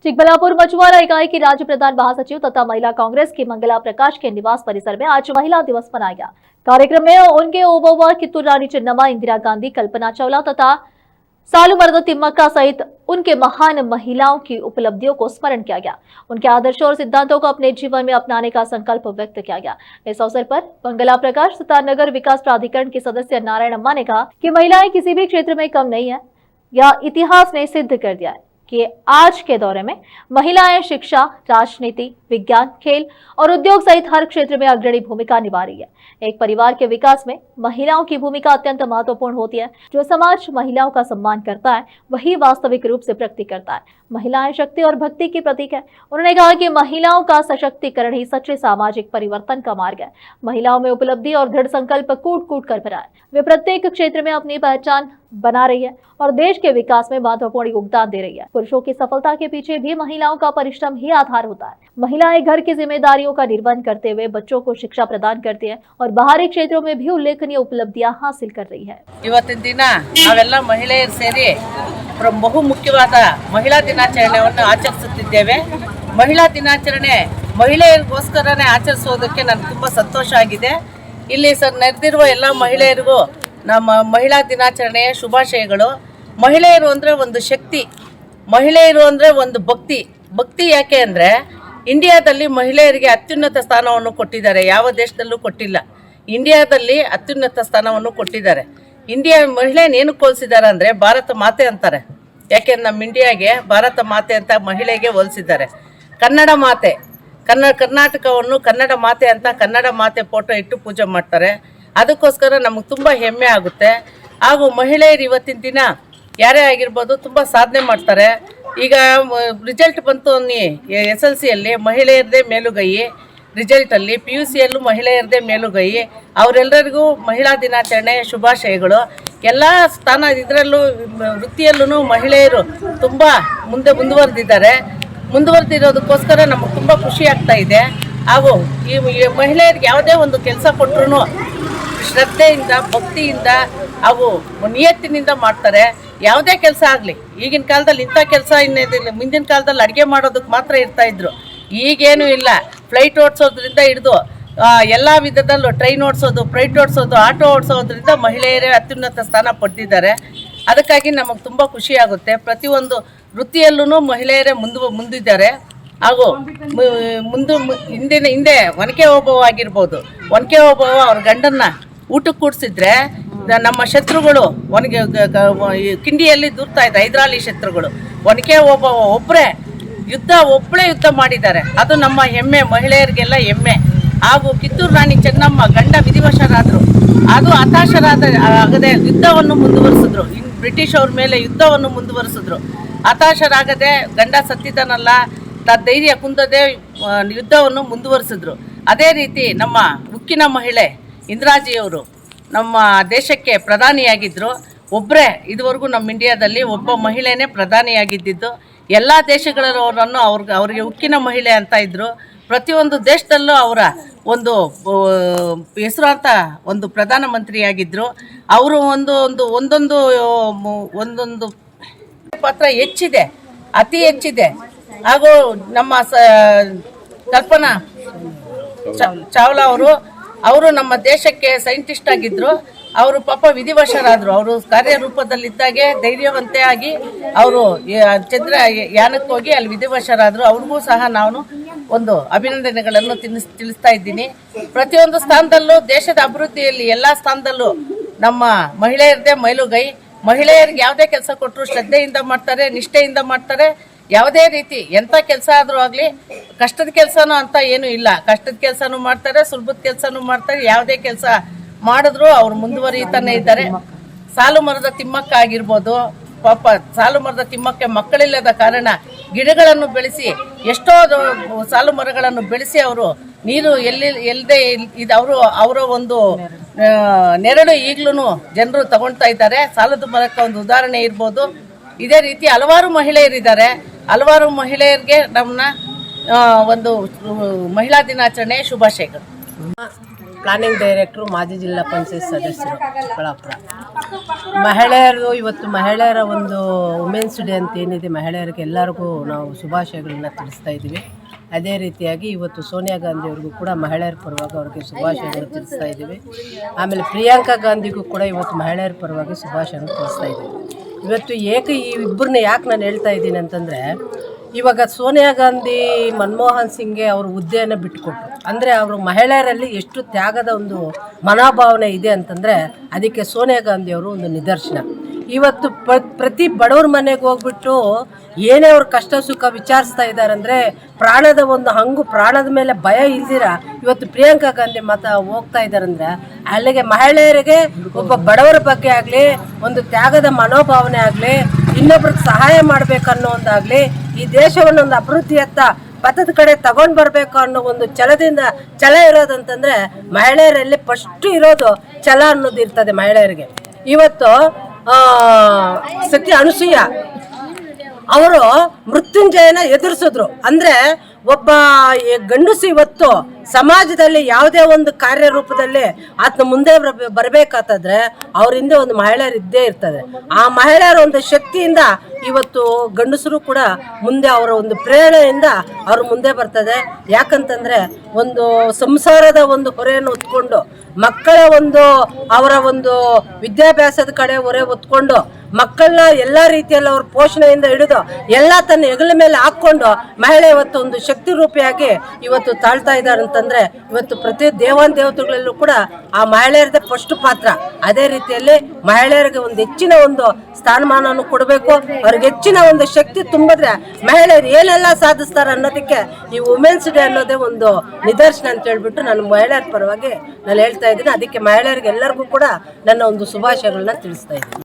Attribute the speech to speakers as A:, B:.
A: चिकबल्लापुर मछुआरा इकाई की राज्य प्रधान महासचिव तथा महिला कांग्रेस की मंगला प्रकाश के निवास परिसर में आज महिला दिवस मनाया गया। कार्यक्रम में उनके ओबव्वा कित्तूर रानी चिन्नम्मा, इंदिरा गांधी, कल्पना चावला तथा सालुमरदा तिम्मक्का सहित उनके महान महिलाओं की उपलब्धियों को स्मरण किया गया। उनके आदर्शों और सिद्धांतों को अपने जीवन में अपनाने का संकल्प व्यक्त किया गया। इस अवसर पर मंगला प्रकाश तथा नगर विकास प्राधिकरण के सदस्य नारायण अम्मा ने कहा कि महिलाएं किसी भी क्षेत्र में कम नहीं है। यह इतिहास ने सिद्ध कर दिया है कि आज के दौरे में महिलाएं शिक्षा, राजनीति, विज्ञान, खेल और उद्योग सहित हर क्षेत्र में अग्रणी भूमिका निभा रही है। एक परिवार के विकास में महिलाओं की भूमिका अत्यंत महत्वपूर्ण होती है। जो समाज महिलाओं का सम्मान करता है वही वास्तविक रूप से प्रगति करता है। महिलाएं शक्ति और भक्ति की प्रतीक है। उन्होंने कहा कि महिलाओं का सशक्तिकरण ही सच्चे सामाजिक परिवर्तन का मार्ग है। महिलाओं में उपलब्धि और दृढ़ संकल्प कूट कूट कर भरा है। वे प्रत्येक क्षेत्र में अपनी पहचान बना रही है और देश के विकास में महत्वपूर्ण योगदान दे रही है। पुरुषों की सफलता के पीछे भी महिलाओं का परिश्रम ही आधार होता है। महिलाएं घर की जिम्मेदारियों का निर्वहन करते हुए बच्चों को शिक्षा प्रदान करती है और बाहरी क्षेत्रों में भी उल्लेखनीय उपलब्धियां हासिल कर रही है।
B: ಇವತ್ತಿನ ದಿನ ನಾವೆಲ್ಲ ಮಹಿಳೆಯರು ಸೇರಿ ಬಹು ಮುಖ್ಯವಾದ ಮಹಿಳಾ ದಿನಾಚರಣೆಯನ್ನು ಆಚರಿಸುತ್ತಿದ್ದೇವೆ। ಮಹಿಳಾ ದಿನಾಚರಣೆ ಮಹಿಳೆಯರಿಗೋಸ್ಕರನೇ ಆಚರಿಸೋದಕ್ಕೆ ನನಗೆ ತುಂಬಾ ಸಂತೋಷ ಆಗಿದೆ। ಇಲ್ಲಿ ನೆರೆದಿರುವ ಎಲ್ಲ ಮಹಿಳೆಯರಿಗೂ ನಮ್ಮ ಮಹಿಳಾ ದಿನಾಚರಣೆಯ ಶುಭಾಶಯಗಳು। ಮಹಿಳೆಯರು ಅಂದರೆ ಒಂದು ಶಕ್ತಿ, ಮಹಿಳೆಯರು ಅಂದರೆ ಒಂದು ಭಕ್ತಿ ಯಾಕೆ ಅಂದರೆ ಇಂಡಿಯಾದಲ್ಲಿ ಮಹಿಳೆಯರಿಗೆ ಅತ್ಯುನ್ನತ ಸ್ಥಾನವನ್ನು ಕೊಟ್ಟಿದ್ದಾರೆ, ಯಾವ ದೇಶದಲ್ಲೂ ಕೊಟ್ಟಿಲ್ಲ। ಇಂಡಿಯಾದಲ್ಲಿ ಅತ್ಯುನ್ನತ ಸ್ಥಾನವನ್ನು ಕೊಟ್ಟಿದ್ದಾರೆ। ಇಂಡಿಯಾ ಮಹಿಳೆಯನ್ನು ಏನಕ್ಕೆ ಹೋಲಿಸಿದ್ದಾರೆ ಅಂದರೆ ಭಾರತ ಮಾತೆ ಅಂತಾರೆ। ಯಾಕೆ ನಮ್ಮ ಇಂಡಿಯಾಗೆ ಭಾರತ ಮಾತೆ ಅಂತ ಮಹಿಳೆಗೆ ಹೋಲಿಸಿದ್ದಾರೆ। ಕನ್ನಡ ಮಾತೆ, ಕರ್ನಾಟಕವನ್ನು ಕನ್ನಡ ಮಾತೆ ಅಂತ ಕನ್ನಡ ಮಾತೆ ಫೋಟೋ ಇಟ್ಟು ಪೂಜೆ ಮಾಡ್ತಾರೆ। ಅದಕ್ಕೋಸ್ಕರ ನಮಗೆ ತುಂಬ ಹೆಮ್ಮೆ ಆಗುತ್ತೆ। ಹಾಗೂ ಮಹಿಳೆಯರು ಇವತ್ತಿನ ದಿನ ಯಾರೇ ಆಗಿರ್ಬೋದು ತುಂಬ ಸಾಧನೆ ಮಾಡ್ತಾರೆ। ಈಗ ರಿಸಲ್ಟ್ ಬಂತು SLCಯಲ್ಲಿ ಮಹಿಳೆಯರದೇ ಮೇಲುಗೈ, ರಿಸಲ್ಟಲ್ಲಿ PUCಯಲ್ಲೂ ಮಹಿಳೆಯರದೇ ಮೇಲುಗೈ। ಅವರೆಲ್ಲರಿಗೂ ಮಹಿಳಾ ದಿನಾಚರಣೆ ಶುಭಾಶಯಗಳು। ಎಲ್ಲ ಸ್ಥಾನ ಇದರಲ್ಲೂ ವೃತ್ತಿಯಲ್ಲೂ ಮಹಿಳೆಯರು ತುಂಬ ಮುಂದುವರೆದಿದ್ದಾರೆ। ಮುಂದುವರೆದಿರೋದಕ್ಕೋಸ್ಕರ ನಮಗೆ ತುಂಬ ಖುಷಿ ಆಗ್ತಾ ಇದೆ। ಹಾಗೂ ಈ ಮಹಿಳೆಯರಿಗೆ ಯಾವುದೇ ಒಂದು ಕೆಲಸ ಕೊಟ್ಟರು ಶ್ರದ್ಧೆಯಿಂದ, ಭಕ್ತಿಯಿಂದ ಹಾಗೂ ನಿಯತ್ತಿನಿಂದ ಮಾಡ್ತಾರೆ। ಯಾವುದೇ ಕೆಲಸ ಆಗಲಿ, ಈಗಿನ ಕಾಲದಲ್ಲಿ ಇಂಥ ಕೆಲಸ ಇನ್ನೇನಿಲ್ಲ, ಮುಂದಿನ ಕಾಲದಲ್ಲಿ ಅಡುಗೆ ಮಾಡೋದಕ್ಕೆ ಮಾತ್ರ ಇರ್ತಾಯಿದ್ರು, ಈಗೇನೂ ಇಲ್ಲ। ಫ್ಲೈಟ್ ಓಡಿಸೋದ್ರಿಂದ ಹಿಡಿದು ಎಲ್ಲ ವಿಧದಲ್ಲೂ ಟ್ರೈನ್ ಓಡಿಸೋದು, ಫ್ಲೈಟ್ ಓಡಿಸೋದು, ಆಟೋ ಓಡಿಸೋದ್ರಿಂದ ಮಹಿಳೆಯರೇ ಅತ್ಯುನ್ನತ ಸ್ಥಾನ ಪಡೆದಿದ್ದಾರೆ। ಅದಕ್ಕಾಗಿ ನಮಗೆ ತುಂಬ ಖುಷಿಯಾಗುತ್ತೆ। ಪ್ರತಿಯೊಂದು ವೃತ್ತಿಯಲ್ಲೂ ಮಹಿಳೆಯರೇ ಮುಂದಿದ್ದಾರೆ। ಹಾಗೂ ಹಿಂದೆ ಒನಕೆ ಓಬವ್ವ ಆಗಿರ್ಬೋದು, ಒನಕೆ ಓಬವ್ವ ಅವ್ರ ಗಂಡನ್ನ ಊಟಕ್ಕೆ ಕೂಡಿಸಿದ್ರೆ ನಮ್ಮ ಶತ್ರುಗಳು ಕಿಂಡಿಯಲ್ಲಿ ದೂರ್ತಾ ಇದ್ದ ಹೈದರಾಲಿ ಶತ್ರುಗಳು ಒನಕೆ ಓಬವ್ವ ಒಬ್ಬಳೇ ಯುದ್ಧ ಮಾಡಿದ್ದಾರೆ। ಅದು ನಮ್ಮ ಹೆಮ್ಮೆ, ಮಹಿಳೆಯರಿಗೆಲ್ಲ ಹೆಮ್ಮೆ। ಹಾಗೂ ಕಿತ್ತೂರು ರಾಣಿ ಚೆನ್ನಮ್ಮ ಗಂಡ ವಿಧಿವಶರಾದರು, ಅದು ಆಗದೆ ಯುದ್ಧವನ್ನು ಮುಂದುವರಿಸಿದ್ರು। ಬ್ರಿಟಿಷ್ ಅವ್ರ ಮೇಲೆ ಯುದ್ಧವನ್ನು ಮುಂದುವರಿಸಿದ್ರು। ಹತಾಶರಾಗದೆ ಗಂಡ ಸತ್ತಿದ್ದನಲ್ಲ, ಧೈರ್ಯ ಕುಂದದೆ ಯುದ್ಧವನ್ನು ಮುಂದುವರಿಸಿದ್ರು। ಅದೇ ರೀತಿ ನಮ್ಮ ಉಕ್ಕಿನ ಮಹಿಳೆ ಇಂದಿರಾಜಿಯವರು ನಮ್ಮ ದೇಶಕ್ಕೆ ಪ್ರಧಾನಿಯಾಗಿದ್ದರು। ಒಬ್ಬರೇ ಇದುವರೆಗೂ ನಮ್ಮ ಇಂಡಿಯಾದಲ್ಲಿ ಒಬ್ಬ ಮಹಿಳೆನೇ ಪ್ರಧಾನಿಯಾಗಿದ್ದಿದ್ದು। ಎಲ್ಲ ದೇಶಗಳವರನ್ನು ಅವ್ರಿಗೆ ಉಕ್ಕಿನ ಮಹಿಳೆ ಅಂತ ಇದ್ದರು। ಪ್ರತಿಯೊಂದು ದೇಶದಲ್ಲೂ ಅವರ ಒಂದು ಹೆಸರಾಂತ ಒಂದು ಪ್ರಧಾನಮಂತ್ರಿಯಾಗಿದ್ದರು। ಅವರು ಒಂದೊಂದು ಪಾತ್ರ ಹೆಚ್ಚಿದೆ, ಅತಿ ಹೆಚ್ಚಿದೆ। ಹಾಗೂ ನಮ್ಮ ಕಲ್ಪನಾ ಚಾವ್ಲಾ ಅವರು ನಮ್ಮ ದೇಶಕ್ಕೆ ಸೈಂಟಿಸ್ಟ್ ಆಗಿದ್ದರು। ಅವರು ಪಾಪ ವಿಧಿವಶರಾದರು। ಅವರು ಕಾರ್ಯರೂಪದಲ್ಲಿದ್ದಾಗೆ ಧೈರ್ಯವಂತೆ ಆಗಿ ಅವರು ಚಂದ್ರಯಾನಕ್ಕೆ ಹೋಗಿ ಅಲ್ಲಿ ವಿಧಿವಶರಾದರು। ಅವ್ರಿಗೂ ಸಹ ನಾನು ಒಂದು ಅಭಿನಂದನೆಗಳನ್ನು ತಿಳಿಸ್ತಾ ಇದ್ದೀನಿ। ಪ್ರತಿಯೊಂದು ಸ್ಥಾನದಲ್ಲೂ ದೇಶದ ಅಭಿವೃದ್ಧಿಯಲ್ಲಿ ಎಲ್ಲ ಸ್ಥಾನದಲ್ಲೂ ನಮ್ಮ ಮಹಿಳೆಯರದೇ ಮೇಲುಗೈ। ಮಹಿಳೆಯರಿಗೆ ಯಾವುದೇ ಕೆಲಸ ಕೊಟ್ಟರು ಶ್ರದ್ಧೆಯಿಂದ ಮಾಡ್ತಾರೆ, ನಿಷ್ಠೆಯಿಂದ ಮಾಡ್ತಾರೆ। ಯಾವುದೇ ರೀತಿ ಎಂಥ ಕೆಲಸ ಆದರೂ ಆಗಲಿ, ಕಷ್ಟದ ಕೆಲಸನೂ ಅಂತ ಏನೂ ಇಲ್ಲ, ಕಷ್ಟದ ಕೆಲಸನೂ ಮಾಡ್ತಾರೆ, ಸುಲಭದ ಕೆಲಸನೂ ಮಾಡ್ತಾರೆ। ಯಾವುದೇ ಕೆಲಸ ಮಾಡಿದ್ರು ಅವ್ರು ಮುಂದುವರಿತಾನೆ ಇದ್ದಾರೆ। ಸಾಲುಮರದ ತಿಮ್ಮಕ್ಕ ಆಗಿರ್ಬೋದು, ಪಾಪ ಸಾಲುಮರದ ತಿಮ್ಮಕ್ಕೆ ಮಕ್ಕಳಿಲ್ಲದ ಕಾರಣ ಗಿಡಗಳನ್ನು ಬೆಳೆಸಿ, ಎಷ್ಟೋ ಸಾಲು ಮರಗಳನ್ನು ಬೆಳೆಸಿ ಅವರು ನೀರು ಎಲ್ಲದೆ ಅವರ ಒಂದು ನೆರಳು ಈಗಲೂ ಜನರು ತಗೊಳ್ತಾ ಇದ್ದಾರೆ। ಸಾಲದ ಮರಕ್ಕೆ ಒಂದು ಉದಾಹರಣೆ ಇರ್ಬೋದು। ಇದೇ ರೀತಿ ಹಲವಾರು ಮಹಿಳೆಯರಿದ್ದಾರೆ। ಹಲವಾರು ಮಹಿಳೆಯರಿಗೆ ನಮ್ಮ ಒಂದು ಮಹಿಳಾ ದಿನಾಚರಣೆ ಶುಭಾಶಯಗಳು।
C: ಪ್ಲಾನಿಂಗ್ ಡೈರೆಕ್ಟ್ರು, ಮಾಜಿ ಜಿಲ್ಲಾ ಪಂಚಾಯತ್ ಸದಸ್ಯರು ಚಿಕ್ಕಬಳ್ಳಾಪುರ. ಮಹಿಳೆಯರು ಇವತ್ತು ಮಹಿಳೆಯರ ಒಂದು ವುಮೆನ್ಸ್ ಡೇ ಅಂತ ಏನಿದೆ, ಮಹಿಳೆಯರಿಗೆ ಎಲ್ಲರಿಗೂ ನಾವು ಶುಭಾಶಯಗಳನ್ನ ತಿಳಿಸ್ತಾ ಇದ್ದೀವಿ. ಅದೇ ರೀತಿಯಾಗಿ ಇವತ್ತು ಸೋನಿಯಾ ಗಾಂಧಿ ಅವ್ರಿಗೂ ಕೂಡ ಮಹಿಳೆಯರ ಪರವಾಗಿ ಅವ್ರಿಗೆ ಶುಭಾಶಯಗಳು ತಿಳಿಸ್ತಾ ಇದ್ದೀವಿ. ಆಮೇಲೆ ಪ್ರಿಯಾಂಕಾ ಗಾಂಧಿಗೂ ಕೂಡ ಇವತ್ತು ಮಹಿಳೆಯರ ಪರವಾಗಿ ಶುಭಾಶಯಗಳು ತಿಳಿಸ್ತಾ ಇದ್ದೀವಿ. ಇವತ್ತು ಈ ಇಬ್ಬರನ್ನ ಯಾಕೆ ನಾನು ಹೇಳ್ತಾ ಇದ್ದೀನಿ ಅಂತಂದರೆ, ಇವಾಗ ಸೋನಿಯಾ ಗಾಂಧಿ ಮನಮೋಹನ್ ಸಿಂಗ್ಗೆ ಅವರು ಹುದ್ದೆಯನ್ನು ಬಿಟ್ಟುಕೊಟ್ರು. ಅಂದರೆ ಅವರು ಮಹಿಳೆಯರಲ್ಲಿ ಎಷ್ಟು ತ್ಯಾಗದ ಒಂದು ಮನೋಭಾವನೆ ಇದೆ ಅಂತಂದರೆ ಅದಕ್ಕೆ ಸೋನಿಯಾ ಗಾಂಧಿ ಅವರು ಒಂದು ನಿದರ್ಶನ. ಇವತ್ತು ಪ್ರತಿ ಬಡವ್ರ ಮನೆಗೆ ಹೋಗ್ಬಿಟ್ಟು ಏನೇ ಅವ್ರ ಕಷ್ಟ ಸುಖ ವಿಚಾರಿಸ್ತಾ ಇದ್ದಾರೆ ಅಂದರೆ ಪ್ರಾಣದ ಒಂದು ಹಂಗು, ಪ್ರಾಣದ ಮೇಲೆ ಭಯ ಇಲ್ದಿರ ಇವತ್ತು ಪ್ರಿಯಾಂಕಾ ಗಾಂಧಿ ಹೋಗ್ತಾ ಇದ್ದಾರೆ ಅಂದರೆ ಅಲ್ಲಿಗೆ ಮಹಿಳೆಯರಿಗೆ ಒಬ್ಬ ಬಡವರ ಬಗ್ಗೆ ಆಗಲಿ, ಒಂದು ತ್ಯಾಗದ ಮನೋಭಾವನೆ ಆಗಲಿ, ಇನ್ನೊಬ್ರಿಗೆ ಸಹಾಯ ಮಾಡಬೇಕನ್ನೋ ಒಂದಾಗಲಿ, ಈ ದೇಶವನ್ನು ಒಂದು ಅಭಿವೃದ್ಧಿಯತ್ತ ಪಥದ ಕಡೆ ತಗೊಂಡು ಬರಬೇಕು ಅನ್ನೋ ಒಂದು ಛಲ ಇರೋದಂತಂದರೆ ಮಹಿಳೆಯರಲ್ಲಿ ಫಸ್ಟ್ ಇರೋದು ಛಲ ಅನ್ನೋದು ಇರ್ತದೆ ಮಹಿಳೆಯರಿಗೆ. ಇವತ್ತು ಸತಿ ಅನಸೂಯ ಅವರು ಮೃತ್ಯುಂಜಯನ ಎದುರಿಸಿದ್ರು. ಅಂದರೆ ಒಬ್ಬ ಗಂಡಸು ಇವತ್ತು ಸಮಾಜದಲ್ಲಿ ಯಾವುದೇ ಒಂದು ಕಾರ್ಯರೂಪದಲ್ಲಿ ಆತನ ಮುಂದೆ ಬರಬೇಕಾದ್ರೆ ಅವ್ರ ಹಿಂದೆ ಒಂದು ಮಹಿಳೆಯರು ಇದ್ದೇ ಇರ್ತದೆ. ಆ ಮಹಿಳೆಯರ ಒಂದು ಶಕ್ತಿಯಿಂದ ಇವತ್ತು ಗಂಡಸರು ಕೂಡ ಮುಂದೆ ಅವರ ಒಂದು ಪ್ರೇರಣೆಯಿಂದ ಅವ್ರ ಮುಂದೆ ಬರ್ತದೆ. ಯಾಕಂತಂದರೆ ಒಂದು ಸಂಸಾರದ ಒಂದು ಹೊರೆಯನ್ನು ಹೊತ್ಕೊಂಡು, ಮಕ್ಕಳ ಒಂದು ಅವರ ಒಂದು ವಿದ್ಯಾಭ್ಯಾಸದ ಕಡೆ ಹೊರೆ ಹೊತ್ಕೊಂಡು, ಮಕ್ಕಳನ್ನ ಎಲ್ಲ ರೀತಿಯಲ್ಲಿ ಅವ್ರ ಪೋಷಣೆಯಿಂದ ಹಿಡಿದು ಎಲ್ಲ ತನ್ನ ಹೆಗಲ ಮೇಲೆ ಹಾಕ್ಕೊಂಡು ಮಹಿಳೆ ಇವತ್ತು ಒಂದು ಶಕ್ತಿ ರೂಪಿಯಾಗಿ ಇವತ್ತು ತಾಳ್ತಾ ಇದ್ದಾರೆ ಅಂತಂದರೆ ಇವತ್ತು ಪ್ರತಿ ದೇವತೆಗಳಲ್ಲೂ ಕೂಡ ಆ ಮಹಿಳೆಯರದೇ ಫಸ್ಟ್ ಪಾತ್ರ. ಅದೇ ರೀತಿಯಲ್ಲಿ ಮಹಿಳೆಯರಿಗೆ ಒಂದು ಹೆಚ್ಚಿನ ಒಂದು ಸ್ಥಾನಮಾನವನ್ನು ಕೊಡಬೇಕು. ಅವ್ರಿಗೆ ಹೆಚ್ಚಿನ ಒಂದು ಶಕ್ತಿ ತುಂಬಿದ್ರೆ ಮಹಿಳೆಯರು ಏನೆಲ್ಲ ಸಾಧಿಸ್ತಾರೆ ಅನ್ನೋದಕ್ಕೆ ಈ ವುಮೆನ್ಸ್ ಡೇ ಅನ್ನೋದೇ ಒಂದು ನಿದರ್ಶನ ಅಂತ ಹೇಳ್ಬಿಟ್ಟು ನಾನು ಮಹಿಳೆಯರ ಪರವಾಗಿ ನಾನು ಹೇಳ್ತಾ ಇದ್ದೀನಿ. ಅದಕ್ಕೆ ಮಹಿಳೆಯರಿಗೆ ಎಲ್ಲರಿಗೂ ಕೂಡ ನನ್ನ ಒಂದು ಶುಭಾಶಯಗಳನ್ನ ತಿಳಿಸ್ತಾ ಇದ್ದೀನಿ.